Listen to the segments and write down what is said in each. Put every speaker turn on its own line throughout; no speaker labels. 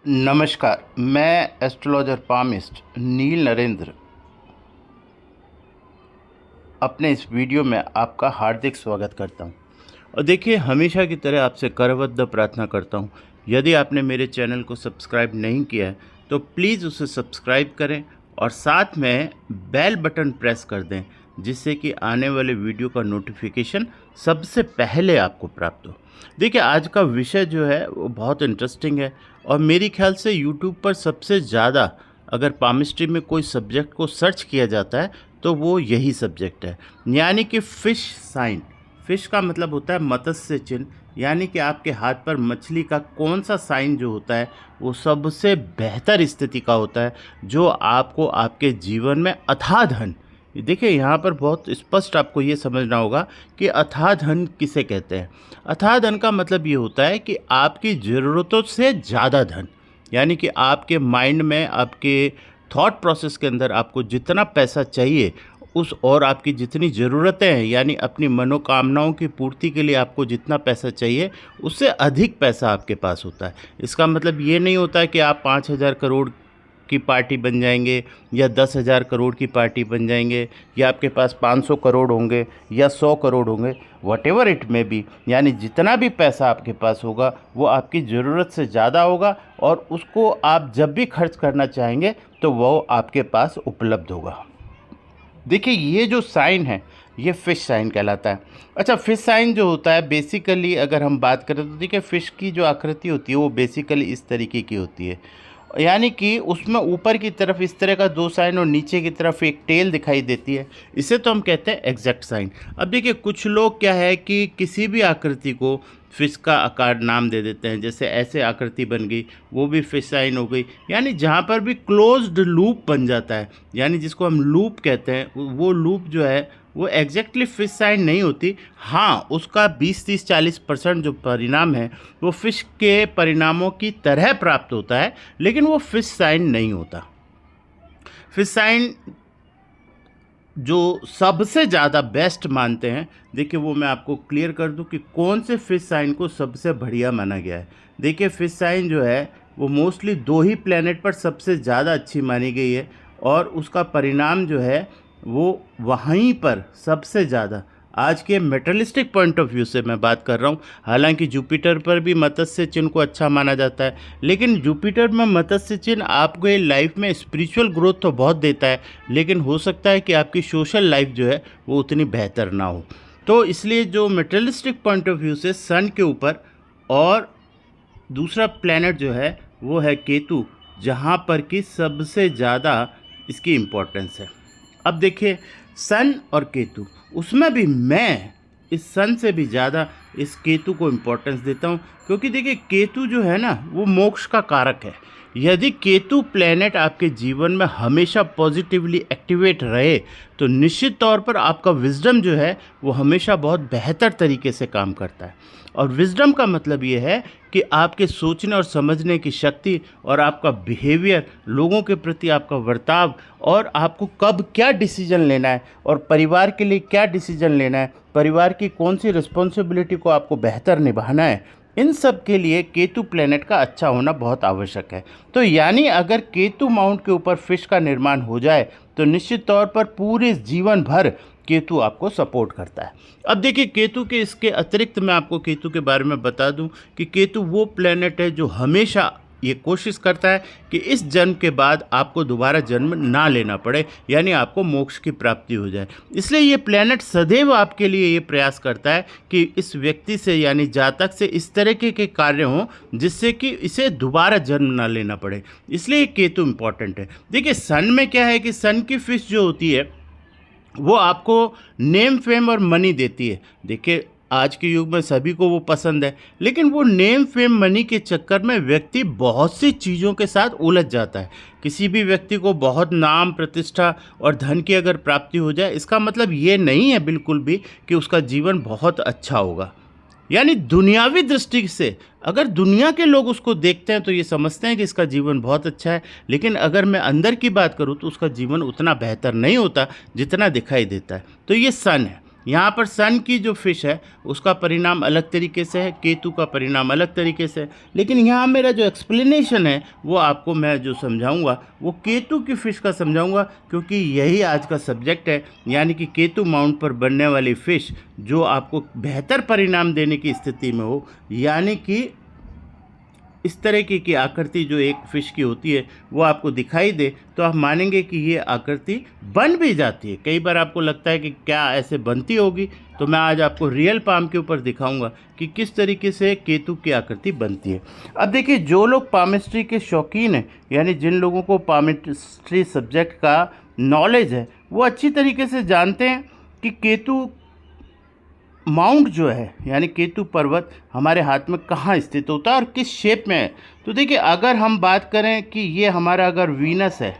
नमस्कार। मैं astrologer palmist नील नरेंद्र अपने इस वीडियो में आपका हार्दिक स्वागत करता हूं। और देखिए, हमेशा की तरह आपसे करबद्ध प्रार्थना करता हूं, यदि आपने मेरे चैनल को सब्सक्राइब नहीं किया है तो प्लीज़ उसे सब्सक्राइब करें और साथ में बेल बटन प्रेस कर दें, जिससे कि आने वाले वीडियो का नोटिफिकेशन सबसे पहले आपको प्राप्त हो। देखिए, आज का विषय जो है वो बहुत इंटरेस्टिंग है और मेरी ख्याल से यूट्यूब पर सबसे ज़्यादा अगर पामिस्ट्री में कोई सब्जेक्ट को सर्च किया जाता है तो वो यही सब्जेक्ट है, यानी कि फ़िश साइन। फ़िश का मतलब होता है मत्स्य चिन्ह, यानी कि आपके हाथ पर मछली का कौन सा साइन जो होता है वो सबसे बेहतर स्थिति का होता है, जो आपको आपके जीवन में अथाह धन। देखिए, यहाँ पर बहुत स्पष्ट आपको ये समझना होगा कि अथाह धन किसे कहते हैं। अथाह धन का मतलब ये होता है कि आपकी ज़रूरतों से ज़्यादा धन, यानी कि आपके माइंड में, आपके थॉट प्रोसेस के अंदर आपको जितना पैसा चाहिए उस और आपकी जितनी ज़रूरतें हैं, यानी अपनी मनोकामनाओं की पूर्ति के लिए आपको जितना पैसा चाहिए उससे अधिक पैसा आपके पास होता है। इसका मतलब ये नहीं होता है कि आप 5,000 करोड़ की पार्टी बन जाएंगे या 10,000 करोड़ की पार्टी बन जाएंगे, या आपके पास 500 करोड़ होंगे या 100 करोड़ होंगे, what ever it may be. यानी जितना भी पैसा आपके पास होगा वो आपकी ज़रूरत से ज़्यादा होगा और उसको आप जब भी खर्च करना चाहेंगे तो वो आपके पास उपलब्ध होगा। देखिए, ये जो साइन है ये फ़िश साइन कहलाता है। अच्छा, फ़िश साइन जो होता है बेसिकली अगर हम बात करें तो देखिए, फ़िश की जो आकृति होती है वो बेसिकली इस तरीके की होती है, यानी कि उसमें ऊपर की तरफ इस तरह का दो साइन और नीचे की तरफ एक टेल दिखाई देती है। इसे तो हम कहते हैं एग्जैक्ट साइन। अब देखिए, कुछ लोग क्या है कि किसी भी आकृति को फिश का आकार नाम दे देते हैं, जैसे ऐसे आकृति बन गई वो भी फिश साइन हो गई। यानी जहाँ पर भी क्लोज्ड लूप बन जाता है, यानी जिसको हम लूप कहते हैं, वो लूप जो है वो एग्जैक्टली फिश साइन नहीं होती। हाँ, उसका 20-30-40% जो परिणाम है वो फिश के परिणामों की तरह प्राप्त होता है, लेकिन वो फिश साइन नहीं होता। फिश साइन जो सबसे ज़्यादा बेस्ट मानते हैं, देखिए वो मैं आपको क्लियर कर दूं कि कौन से फिश साइन को सबसे बढ़िया माना गया है। देखिए, फिश साइन जो है वो मोस्टली दो ही प्लेनेट पर सबसे ज़्यादा अच्छी मानी गई है और उसका परिणाम जो है वो वहीं पर सबसे ज़्यादा, आज के मेटलिस्टिक पॉइंट ऑफ व्यू से मैं बात कर रहा हूँ। हालांकि जुपिटर पर भी मत्स्य चिन्ह को अच्छा माना जाता है, लेकिन जुपिटर में मत्स्य चिन्ह आपको ये लाइफ में स्पिरिचुअल ग्रोथ तो बहुत देता है, लेकिन हो सकता है कि आपकी सोशल लाइफ जो है वो उतनी बेहतर ना हो। तो इसलिए जो मेटलिस्टिक पॉइंट ऑफ व्यू से सन के ऊपर और दूसरा प्लैनेट जो है वो है केतु, जहाँ पर कि सबसे ज़्यादा इसकी इम्पोर्टेंस है। अब देखिए, सन और केतु, उसमें भी मैं इस सन से भी ज़्यादा इस केतु को इम्पोर्टेंस देता हूँ, क्योंकि देखिए केतु जो है ना वो मोक्ष का कारक है। यदि केतु प्लेनेट आपके जीवन में हमेशा पॉजिटिवली एक्टिवेट रहे तो निश्चित तौर पर आपका विजडम जो है वो हमेशा बहुत बेहतर तरीके से काम करता है। और विजडम का मतलब ये है कि आपके सोचने और समझने की शक्ति और आपका बिहेवियर, लोगों के प्रति आपका बर्ताव, और आपको कब क्या डिसीजन लेना है और परिवार के लिए क्या डिसीजन लेना है, परिवार की कौन सी रिस्पॉन्सिबिलिटी को आपको बेहतर निभाना है, इन सब के लिए केतु प्लेनेट का अच्छा होना बहुत आवश्यक है। तो यानी अगर केतु माउंट के ऊपर फिश का निर्माण हो जाए तो निश्चित तौर पर पूरे जीवन भर केतु आपको सपोर्ट करता है। अब देखिए, केतु के इसके अतिरिक्त मैं आपको केतु के बारे में बता दूं कि केतु वो प्लेनेट है जो हमेशा ये कोशिश करता है कि इस जन्म के बाद आपको दोबारा जन्म ना लेना पड़े, यानी आपको मोक्ष की प्राप्ति हो जाए। इसलिए ये प्लेनेट सदैव आपके लिए ये प्रयास करता है कि इस व्यक्ति से, यानी जातक से, इस तरीके के कार्य हों जिससे कि इसे दोबारा जन्म ना लेना पड़े। इसलिए केतु इंपॉर्टेंट है। देखिए, सन में क्या है कि सन की फिश जो होती है वो आपको नेम फेम और मनी देती है। देखिए, आज के युग में सभी को वो पसंद है, लेकिन वो नेम फेम मनी के चक्कर में व्यक्ति बहुत सी चीज़ों के साथ उलझ जाता है। किसी भी व्यक्ति को बहुत नाम, प्रतिष्ठा और धन की अगर प्राप्ति हो जाए, इसका मतलब ये नहीं है बिल्कुल भी कि उसका जीवन बहुत अच्छा होगा। यानी दुनियावी दृष्टि से अगर दुनिया के लोग उसको देखते हैं तो ये समझते हैं कि इसका जीवन बहुत अच्छा है, लेकिन अगर मैं अंदर की बात करूँ तो उसका जीवन उतना बेहतर नहीं होता जितना दिखाई देता है। तो ये सन है। यहाँ पर सन की जो फिश है उसका परिणाम अलग तरीके से है, केतु का परिणाम अलग तरीके से है। लेकिन यहाँ मेरा जो एक्सप्लेनेशन है वो आपको मैं जो समझाऊंगा वो केतु की फिश का समझाऊंगा, क्योंकि यही आज का सब्जेक्ट है। यानी कि केतु माउंट पर बनने वाली फ़िश जो आपको बेहतर परिणाम देने की स्थिति में हो, यानी कि इस तरह की आकृति जो एक फ़िश की होती है वो आपको दिखाई दे, तो आप मानेंगे कि ये आकृति बन भी जाती है। कई बार आपको लगता है कि क्या ऐसे बनती होगी, तो मैं आज आपको रियल पाम के ऊपर दिखाऊंगा कि किस तरीके से केतु की आकृति बनती है। अब देखिए, जो लोग पामिस्ट्री के शौकीन हैं, यानी जिन लोगों को पामिस्ट्री सब्जेक्ट का नॉलेज है, वो अच्छी तरीके से जानते हैं कि केतु माउंट जो है यानी केतु पर्वत हमारे हाथ में कहाँ स्थित होता है और किस शेप में है। तो देखिए, अगर हम बात करें कि ये हमारा अगर वीनस है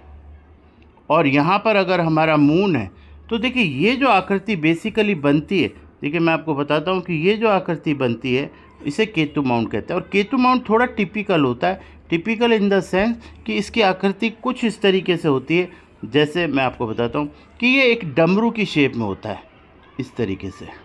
और यहाँ पर अगर हमारा मून है, तो देखिए ये जो आकृति बेसिकली बनती है, देखिए मैं आपको बताता हूँ कि ये जो आकृति बनती है इसे केतु माउंट कहते हैं। और केतु माउंट थोड़ा टिपिकल होता है, टिपिकल इन द सेंस कि इसकी आकृति कुछ इस तरीके से होती है। जैसे मैं आपको बताता हूँ कि ये एक डमरू की शेप में होता है, इस तरीके से।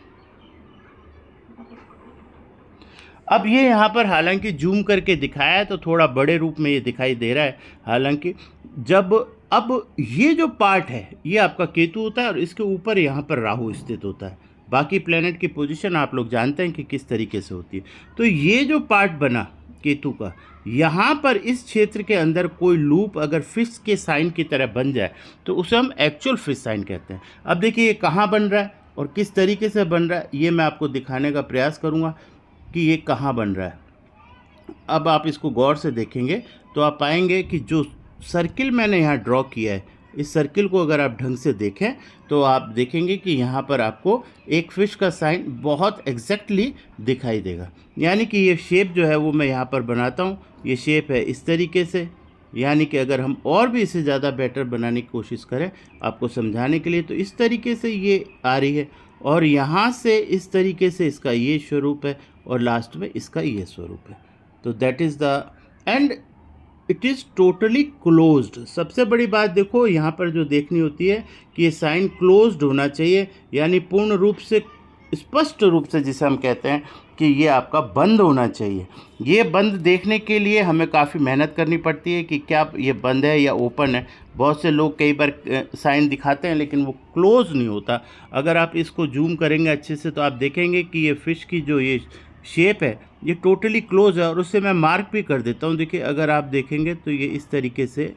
अब ये यहाँ पर हालांकि जूम करके दिखाया है तो थोड़ा बड़े रूप में ये दिखाई दे रहा है। हालांकि जब अब ये जो पार्ट है ये आपका केतु होता है और इसके ऊपर यहाँ पर राहु स्थित होता है। बाकी प्लेनेट की पोजीशन आप लोग जानते हैं कि किस तरीके से होती है। तो ये जो पार्ट बना केतु का, यहाँ पर इस क्षेत्र के अंदर कोई लूप अगर फिश के साइन की तरह बन जाए तो उसे हम एक्चुअल फिश साइन कहते हैं। अब देखिए ये कहाँ बन रहा है और किस तरीके से बन रहा है, ये मैं आपको दिखाने का प्रयास करूँगा कि ये कहाँ बन रहा है। अब आप इसको गौर से देखेंगे तो आप पाएंगे कि जो सर्किल मैंने यहाँ ड्रॉ किया है, इस सर्किल को अगर आप ढंग से देखें तो आप देखेंगे कि यहाँ पर आपको एक फ़िश का साइन बहुत एग्जैक्टली दिखाई देगा। यानी कि ये शेप जो है वो मैं यहाँ पर बनाता हूँ, ये शेप है इस तरीके से। यानी कि अगर हम और भी इसे ज़्यादा बेटर बनाने की कोशिश करें आपको समझाने के लिए, तो इस तरीके से ये आ रही है और यहाँ से इस तरीके से इसका ये स्वरूप है और लास्ट में इसका ये स्वरूप है। तो that is the end it is totally closed. सबसे बड़ी बात देखो यहाँ पर जो देखनी होती है कि ये साइन क्लोज्ड होना चाहिए, यानी पूर्ण रूप से स्पष्ट रूप से, जिसे हम कहते हैं कि ये आपका बंद होना चाहिए। ये बंद देखने के लिए हमें काफ़ी मेहनत करनी पड़ती है कि क्या ये बंद है या ओपन है। बहुत से लोग कई बार साइन दिखाते हैं लेकिन वो क्लोज नहीं होता। अगर आप इसको जूम करेंगे अच्छे से तो आप देखेंगे कि ये फ़िश की जो ये शेप है ये टोटली क्लोज है और उससे मैं मार्क भी कर देता हूँ। देखिए अगर आप देखेंगे तो ये इस तरीके से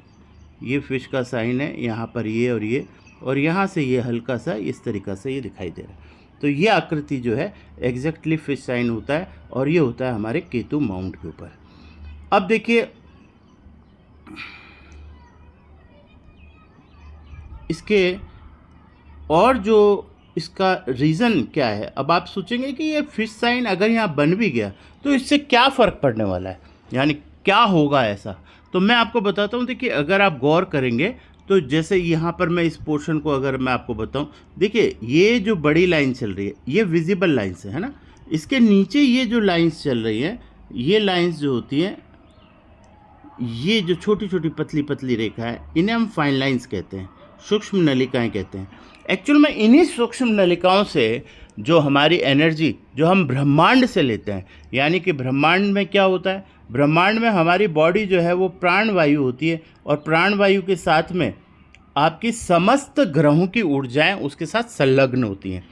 ये फ़िश का साइन है, यहाँ पर ये और यहाँ से ये हल्का सा इस तरीक़ा से ये दिखाई दे रहा है। तो ये आकृति जो है एग्जैक्टली फिश साइन होता है और ये होता है हमारे केतु माउंट के ऊपर। अब देखिए इसके और जो इसका रीज़न क्या है। अब आप सोचेंगे कि ये फिश साइन अगर यहाँ बन भी गया तो इससे क्या फ़र्क पड़ने वाला है, यानी क्या होगा ऐसा। तो मैं आपको बताता हूँ। देखिए अगर आप गौर करेंगे तो जैसे यहाँ पर मैं इस पोर्शन को अगर मैं आपको बताऊँ, देखिए ये जो बड़ी लाइन चल रही है ये विजिबल लाइन्स है ना। इसके नीचे ये जो लाइन्स चल रही हैं, ये लाइन्स जो होती हैं, ये जो छोटी छोटी पतली पतली रेखा है, इन्हें हम फाइन लाइन्स कहते हैं, सूक्ष्म नलिकाएं कहते हैं। एक्चुअल में इन्हीं सूक्ष्म नलिकाओं से जो हमारी एनर्जी जो हम ब्रह्मांड से लेते हैं, यानी कि ब्रह्मांड में क्या होता है, ब्रह्मांड में हमारी बॉडी जो है वो प्राणवायु होती है और प्राणवायु के साथ में आपकी समस्त ग्रहों की ऊर्जाएं उसके साथ संलग्न होती हैं।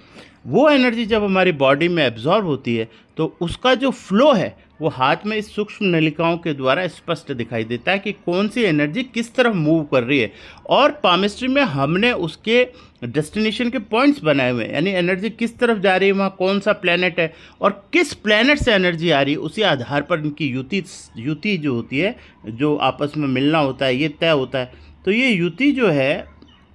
वो एनर्जी जब हमारी बॉडी में एब्जॉर्ब होती है तो उसका जो फ्लो है वो हाथ में इस सूक्ष्म नलिकाओं के द्वारा स्पष्ट दिखाई देता है कि कौन सी एनर्जी किस तरफ मूव कर रही है। और पामिस्ट्री में हमने उसके डेस्टिनेशन के पॉइंट्स बनाए हुए हैं, यानी एनर्जी किस तरफ जा रही है, वहाँ कौन सा प्लैनेट है और किस प्लैनेट से एनर्जी आ रही है, उसी आधार पर इनकी युति जो होती है, जो आपस में मिलना होता है, ये तय होता है। तो ये युति जो है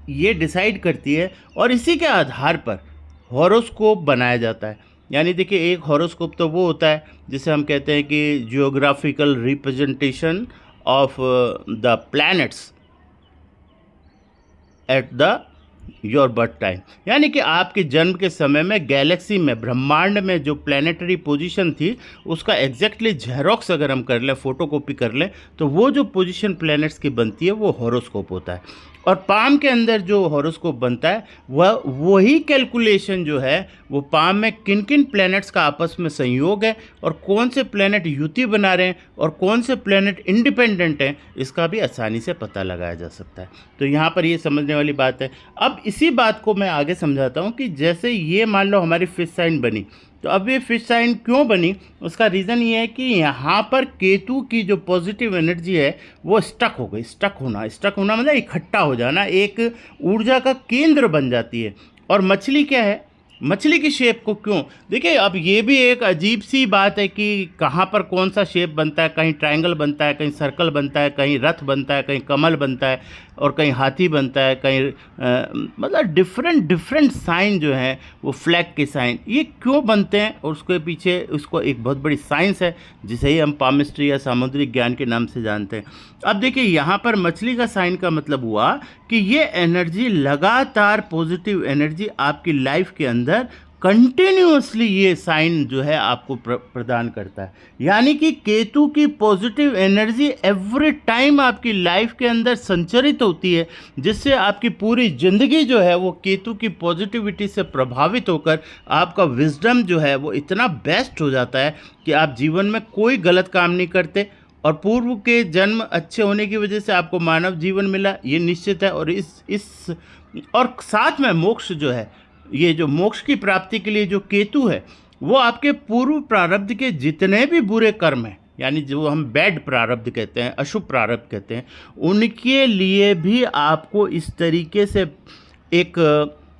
ये डिसाइड करती है और इसी के आधार पर हॉरोस्कोप बनाया जाता है। यानी देखिए एक हॉरोस्कोप तो वो होता है जिसे हम कहते हैं कि geographical representation of the planets at the your birth time, यानी कि आपके जन्म के समय में गैलेक्सी में, ब्रह्मांड में जो प्लानिटरी पोजीशन थी उसका एग्जैक्टली जेरोक्स अगर हम कर लें, फोटोकॉपी कर लें, तो वो जो पोजीशन प्लैनेट्स की बनती है वो हॉरोस्कोप होता है। और पाम के अंदर जो हॉरोस्कोप बनता है वह वही कैलकुलेशन जो है वो पाम में किन किन प्लैनेट्स का आपस में संयोग है और कौन से प्लैनेट युति बना रहे हैं और कौन से प्लैनेट इंडिपेंडेंट हैं, इसका भी आसानी से पता लगाया जा सकता है। तो यहाँ पर ये समझने वाली बात है। अब इसी बात को मैं आगे समझाता हूँ कि जैसे ये मान लो हमारी फिश साइन बनी, तो अब ये फिश साइन क्यों बनी, उसका रीज़न ये है कि यहाँ पर केतु की जो पॉजिटिव एनर्जी है वो स्टक हो गई। स्टक होना मतलब इकट्ठा हो जाना, एक ऊर्जा का केंद्र बन जाती है। और मछली क्या है, मछली की शेप को क्यों, देखिए अब ये भी एक अजीब सी बात है कि कहाँ पर कौन सा शेप बनता है, कहीं ट्रायंगल बनता है, कहीं सर्कल बनता है, कहीं रथ बनता है, कहीं कमल बनता है और कहीं हाथी बनता है, कहीं मतलब डिफरेंट साइन जो है वो फ्लैग के साइन ये क्यों बनते हैं, और उसके पीछे उसको एक बहुत बड़ी साइंस है जिसे ही हम पामिस्ट्री या सामुद्रिक ज्ञान के नाम से जानते हैं। अब देखिए यहाँ पर मछली का साइन का मतलब हुआ कि ये एनर्जी लगातार पॉजिटिव एनर्जी आपकी लाइफ के अंदर कंटिन्यूअसली ये साइन जो है आपको प्रदान करता है। यानी कि केतु की पॉजिटिव एनर्जी एवरी टाइम आपकी लाइफ के अंदर संचरित होती है, जिससे आपकी पूरी ज़िंदगी जो है वो केतु की पॉजिटिविटी से प्रभावित होकर आपका विजडम जो है वो इतना बेस्ट हो जाता है कि आप जीवन में कोई गलत काम नहीं करते। और पूर्व के जन्म अच्छे होने की वजह से आपको मानव जीवन मिला, ये निश्चित है। और इस और साथ में मोक्ष जो है, ये जो मोक्ष की प्राप्ति के लिए जो केतु है वो आपके पूर्व प्रारब्ध के जितने भी बुरे कर्म हैं, यानी जो हम बैड प्रारब्ध कहते हैं, अशुभ प्रारब्ध कहते हैं, उनके लिए भी आपको इस तरीके से एक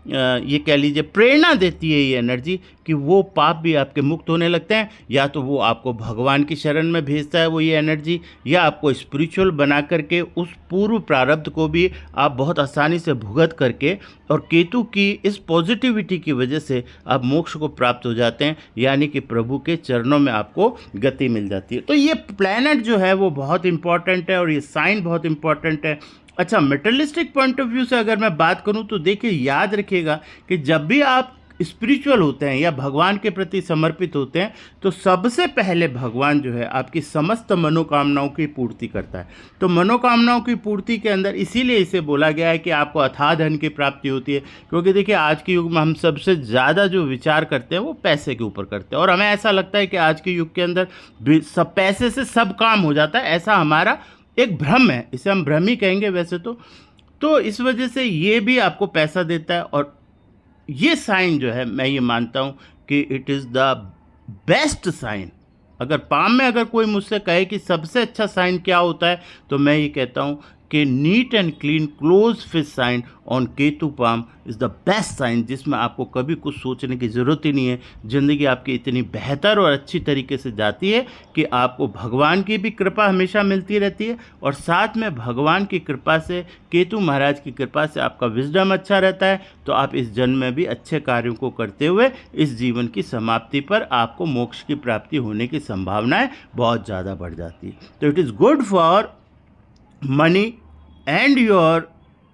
ये कह लीजिए प्रेरणा देती है ये एनर्जी कि वो पाप भी आपके मुक्त होने लगते हैं। या तो वो आपको भगवान की शरण में भेजता है वो ये एनर्जी, या आपको स्पिरिचुअल बना करके उस पूर्व प्रारब्ध को भी आप बहुत आसानी से भुगत करके, और केतु की इस पॉजिटिविटी की वजह से आप मोक्ष को प्राप्त हो जाते हैं, यानी कि प्रभु के चरणों में आपको गति मिल जाती है। तो ये प्लैनेट जो है वो बहुत इंपॉर्टेंट है और ये साइन बहुत इंपॉर्टेंट है। अच्छा, मेटलिस्टिक पॉइंट ऑफ व्यू से अगर मैं बात करूं तो देखिए याद रखिएगा कि जब भी आप स्पिरिचुअल होते हैं या भगवान के प्रति समर्पित होते हैं तो सबसे पहले भगवान जो है आपकी समस्त मनोकामनाओं की पूर्ति करता है। तो मनोकामनाओं की पूर्ति के अंदर इसीलिए इसे बोला गया है कि आपको अथाह धन की प्राप्ति होती है, क्योंकि देखिए आज के युग में हम सबसे ज़्यादा जो विचार करते हैं वो पैसे के ऊपर करते हैं, और हमें ऐसा लगता है कि आज के युग के अंदर सब पैसे से सब काम हो जाता है, ऐसा हमारा एक भ्रम है, इसे हम भ्रम ही कहेंगे वैसे तो इस वजह से ये भी आपको पैसा देता है। और ये साइन जो है मैं ये मानता हूँ कि it is the best sign. अगर पाम में अगर कोई मुझसे कहे कि सबसे अच्छा साइन क्या होता है, तो मैं ये कहता हूँ कि neat and clean close fish sign on Ketu palm is the best sign, जिसमें आपको कभी कुछ सोचने की ज़रूरत ही नहीं है। ज़िंदगी आपकी इतनी बेहतर और अच्छी तरीके से जाती है कि आपको भगवान की भी कृपा हमेशा मिलती रहती है, और साथ में भगवान की कृपा से, केतु महाराज की कृपा से आपका विजडम अच्छा रहता है। तो आप इस जन्म में भी अच्छे कार्यों को करते हुए इस जीवन की समाप्ति पर आपको मोक्ष की प्राप्ति होने की संभावनाएँ बहुत ज़्यादा बढ़ जाती है। तो it is good for money and your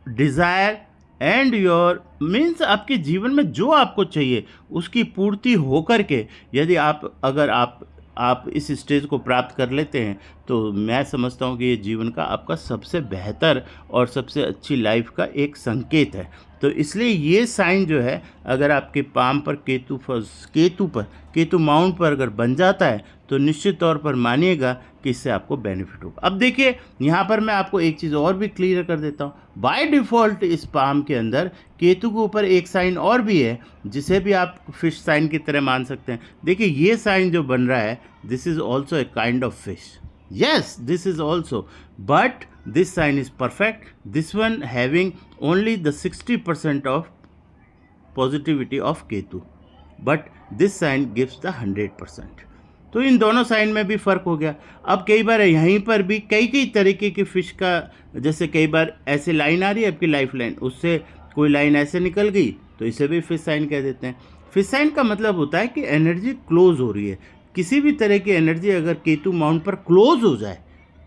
desire and your means आपके जीवन में जो आपको चाहिए उसकी पूर्ति हो कर के, यदि अगर आप इस स्टेज को प्राप्त कर लेते हैं तो मैं समझता हूँ कि ये जीवन का आपका सबसे बेहतर और सबसे अच्छी लाइफ का एक संकेत है। तो इसलिए ये साइन जो है अगर आपके पाम पर केतु माउंट पर अगर बन जाता है तो निश्चित तौर पर मानिएगा कि इससे आपको बेनिफिट होगा। अब देखिए यहाँ पर मैं आपको एक चीज़ और भी क्लियर कर देता हूँ। बाय डिफ़ॉल्ट इस पाम के अंदर केतु के ऊपर एक साइन और भी है जिसे भी आप फिश साइन की तरह मान सकते हैं। देखिए ये साइन जो बन रहा है, this is also a kind of fish. Yes, this is also, but this sign is perfect. This one having only the 60% of positivity of Ketu, but this sign gives the 100%. तो इन दोनों sign में भी फ़र्क हो गया। अब कई बार यहीं पर भी कई तरीके की फ़िश का, जैसे कई बार ऐसे लाइन आ रही है आपकी लाइफ लाइन, उससे कोई लाइन ऐसे निकल गई तो इसे भी फिश साइन कह देते हैं। फिश साइन का मतलब होता है कि एनर्जी क्लोज हो रही है। किसी भी तरह की एनर्जी अगर केतु माउंट पर क्लोज हो जाए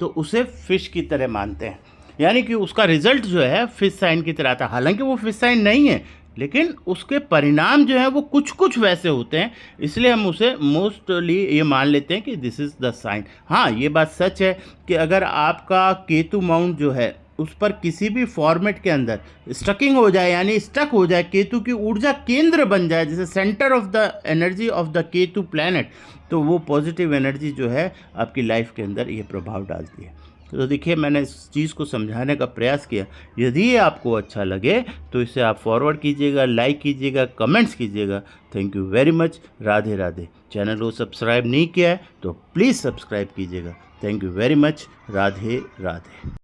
तो उसे फिश की तरह मानते हैं, यानी कि उसका रिजल्ट जो है फिश साइन की तरह आता है। हालांकि वो फिश साइन नहीं है, लेकिन उसके परिणाम जो है वो कुछ वैसे होते हैं, इसलिए हम उसे मोस्टली ये मान लेते हैं कि दिस इज़ द साइन। हाँ, ये बात सच है कि अगर आपका केतु माउंट जो है उस पर किसी भी फॉर्मेट के अंदर स्टकिंग हो जाए, यानी स्टक हो जाए, केतु की ऊर्जा केंद्र बन जाए, जैसे centre of the energy of the Ketu planet, तो वो पॉजिटिव एनर्जी जो है आपकी लाइफ के अंदर ये प्रभाव डालती है। तो देखिए, मैंने इस चीज़ को समझाने का प्रयास किया। यदि ये आपको अच्छा लगे तो इसे आप फॉरवर्ड कीजिएगा, लाइक कीजिएगा, कमेंट्स कीजिएगा। Thank you very much. Radhe Radhe. Channel को सब्सक्राइब नहीं किया है तो प्लीज़ सब्सक्राइब कीजिएगा। Thank you very much. Radhe Radhe.